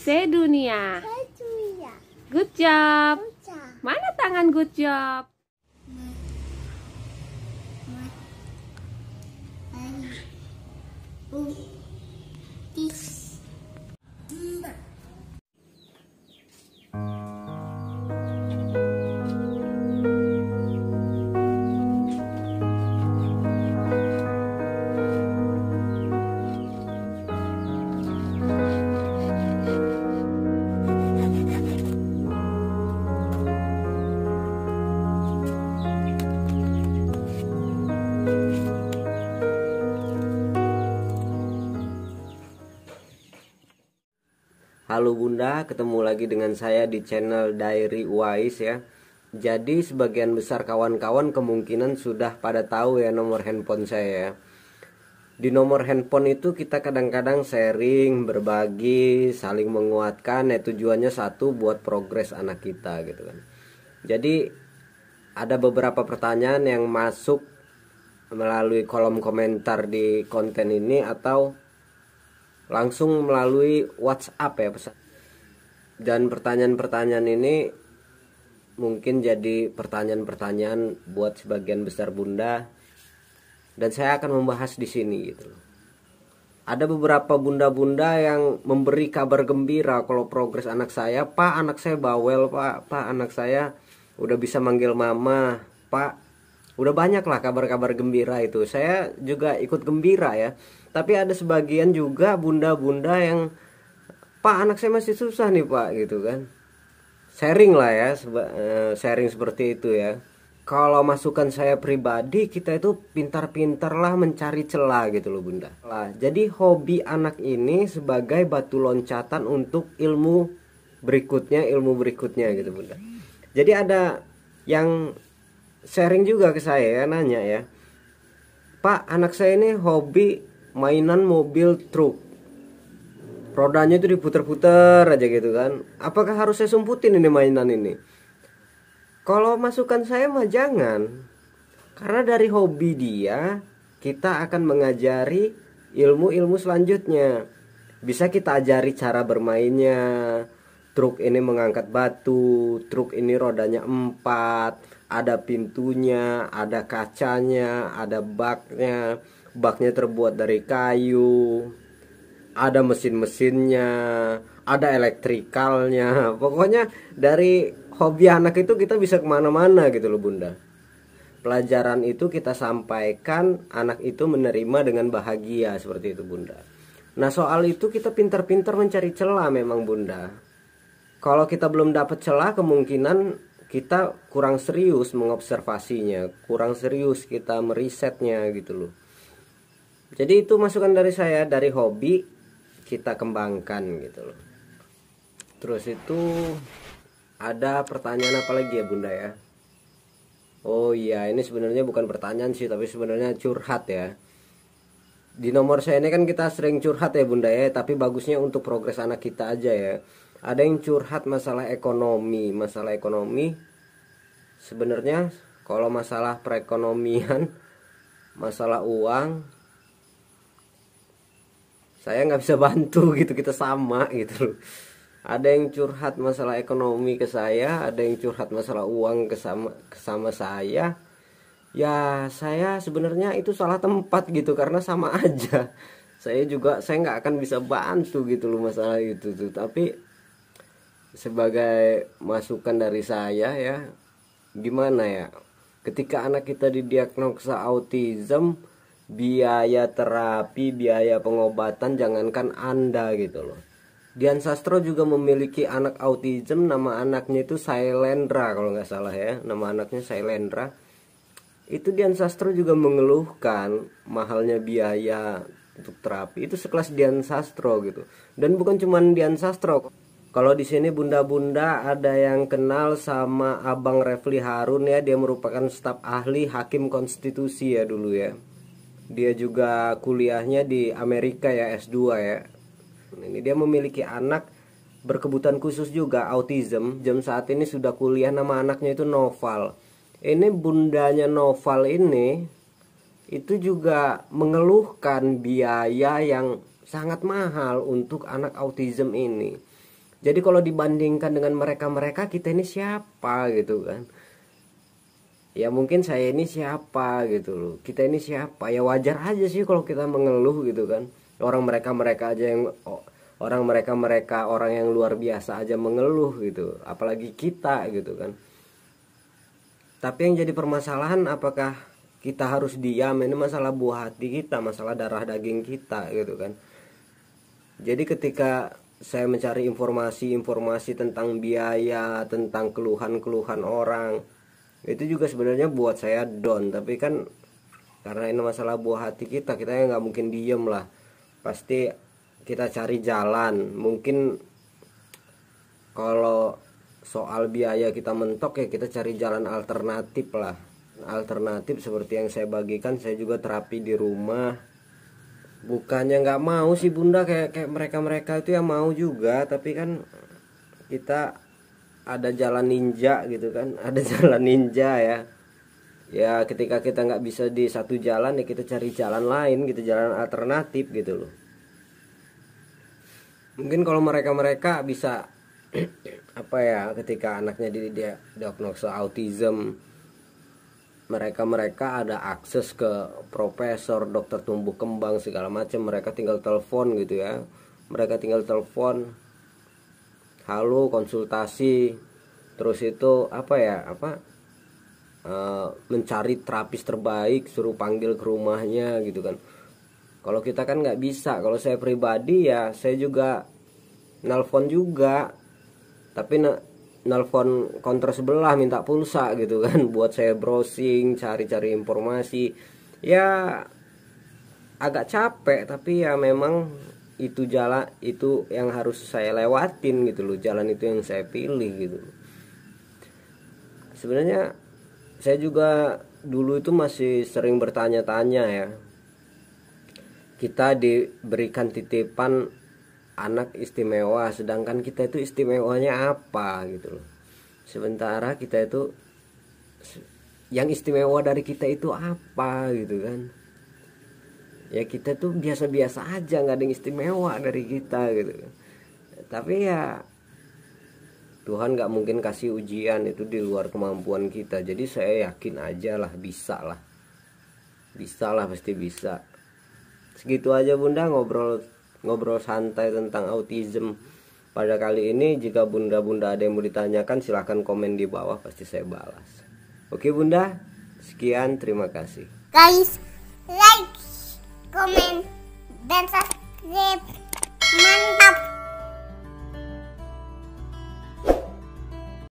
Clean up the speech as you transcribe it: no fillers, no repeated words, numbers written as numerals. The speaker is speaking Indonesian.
Sedunia. Good job. Mana tangan good job? Halo Bunda, ketemu lagi dengan saya di channel Diary Wise ya. Jadi sebagian besar kawan-kawan kemungkinan sudah pada tahu ya nomor handphone saya ya. Di nomor handphone itu kita kadang-kadang sharing, berbagi, saling menguatkan ya, tujuannya satu, buat progres anak kita gitu kan. Jadi ada beberapa pertanyaan yang masuk melalui kolom komentar di konten ini atau langsung melalui WhatsApp ya pesan. Dan pertanyaan-pertanyaan ini mungkin jadi pertanyaan-pertanyaan buat sebagian besar Bunda, dan saya akan membahas di sini gitu loh. Ada beberapa bunda-bunda yang memberi kabar gembira kalau progres anak saya, Pak anak saya bawel, Pak anak saya udah bisa manggil mama, Pak. Udah banyak lah kabar-kabar gembira itu. Saya juga ikut gembira ya. Tapi ada sebagian juga bunda-bunda yang, Pak anak saya masih susah nih Pak gitu kan. Sharing lah ya, sharing seperti itu ya. Kalau masukan saya pribadi, kita itu pintar-pintar lah mencari celah gitu loh Bunda. Jadi hobi anak ini sebagai batu loncatan untuk ilmu berikutnya gitu Bunda. Jadi ada yang sharing juga ke saya ya, nanya ya, Pak anak saya ini hobi mainan mobil truk, rodanya itu diputer-puter aja gitu kan. Apakah harus saya sumputin ini mainan ini? Kalau masukan saya mah jangan. Karena dari hobi dia, kita akan mengajari ilmu-ilmu selanjutnya. Bisa kita ajari cara bermainnya. Truk ini mengangkat batu, truk ini rodanya 4, ada pintunya, ada kacanya, ada baknya. Baknya terbuat dari kayu, ada mesin-mesinnya, ada elektrikalnya. Pokoknya dari hobi anak itu kita bisa kemana-mana gitu loh Bunda. Pelajaran itu kita sampaikan, anak itu menerima dengan bahagia seperti itu Bunda. Nah soal itu kita pintar-pintar mencari celah memang Bunda. Kalau kita belum dapat celah, kemungkinan kita kurang serius mengobservasinya, kurang serius kita merisetnya gitu loh. Jadi itu masukan dari saya, dari hobi kita kembangkan gitu loh. Terus itu ada pertanyaan apa lagi ya Bunda ya? Oh iya, ini sebenarnya bukan pertanyaan sih, tapi sebenarnya curhat ya. Di nomor saya ini kan kita sering curhat ya Bunda ya, tapi bagusnya untuk progres anak kita aja ya. Ada yang curhat masalah ekonomi. Masalah ekonomi sebenarnya kalau masalah perekonomian, masalah uang, saya nggak bisa bantu gitu, kita sama gitu loh. Ada yang curhat masalah ekonomi ke saya, ada yang curhat masalah uang ke sama saya. Ya saya sebenarnya itu salah tempat gitu, karena sama aja. Saya nggak akan bisa bantu gitu loh masalah itu tuh. Tapi sebagai masukan dari saya ya, gimana ya? Ketika anak kita didiagnosa autism, biaya terapi, biaya pengobatan jangankan Anda gitu loh. Dian Sastro juga memiliki anak autism, nama anaknya itu Sailendra kalau nggak salah ya, nama anaknya Sailendra. Itu Dian Sastro juga mengeluhkan mahalnya biaya untuk terapi, itu sekelas Dian Sastro gitu. Dan bukan cuma Dian Sastro. Kalau di sini bunda-bunda ada yang kenal sama Abang Refli Harun ya, dia merupakan staf ahli hakim konstitusi ya dulu ya. Dia juga kuliahnya di Amerika ya, S2 ya. Ini dia memiliki anak berkebutuhan khusus juga, autism. Jam saat ini sudah kuliah, nama anaknya itu Noval. Ini bundanya Noval ini itu juga mengeluhkan biaya yang sangat mahal untuk anak autism ini. Jadi kalau dibandingkan dengan mereka-mereka, kita ini siapa gitu kan. Ya mungkin saya ini siapa gitu loh. Kita ini siapa? Ya wajar aja sih kalau kita mengeluh gitu kan. Orang mereka-mereka aja yang orang yang luar biasa aja mengeluh gitu. Apalagi kita gitu kan. Tapi yang jadi permasalahan, apakah kita harus diam? Ini masalah buah hati kita, masalah darah daging kita gitu kan. Jadi ketika saya mencari informasi tentang biaya, tentang keluhan-keluhan orang, itu juga sebenarnya buat saya down. Tapi kan karena ini masalah buah hati kita ya nggak mungkin diem lah, pasti kita cari jalan. Mungkin kalau soal biaya kita mentok, ya kita cari jalan alternatif lah. Alternatif seperti yang saya bagikan, saya juga terapi di rumah. Bukannya nggak mau sih Bunda, kayak mereka itu ya mau juga, tapi kan kita ada jalan ninja gitu kan, ada jalan ninja ya. Ya ketika kita nggak bisa di satu jalan, ya kita cari jalan lain gitu, jalan alternatif gitu loh. Mungkin kalau mereka bisa apa ya, ketika anaknya didiagnosa autism, mereka ada akses ke profesor, dokter tumbuh kembang segala macam. Mereka tinggal telepon gitu ya, mereka tinggal telepon, halo, konsultasi, terus itu mencari terapis terbaik, suruh panggil ke rumahnya gitu kan. Kalau kita kan nggak bisa. Kalau saya pribadi ya saya juga nelpon juga, tapi nelpon konter sebelah minta pulsa gitu kan, buat saya browsing, cari-cari informasi. Ya agak capek, tapi ya memang itu jalan itu yang harus saya lewatin gitu loh, jalan itu yang saya pilih gitu. Sebenarnya saya juga dulu itu masih sering bertanya-tanya ya, kita diberikan titipan anak istimewa, sedangkan kita itu istimewanya apa gitu loh. Sementara kita itu, yang istimewa dari kita itu apa gitu kan. Ya kita tuh biasa-biasa aja, nggak ada yang istimewa dari kita gitu. Tapi ya Tuhan nggak mungkin kasih ujian itu di luar kemampuan kita. Jadi saya yakin aja lah, bisa lah, pasti bisa. Segitu aja Bunda, ngobrol santai tentang autism pada kali ini. Jika bunda-bunda ada yang mau ditanyakan, silahkan komen di bawah, pasti saya balas. Oke Bunda, sekian, terima kasih. Guys, like, comment, dan subscribe. Mantap.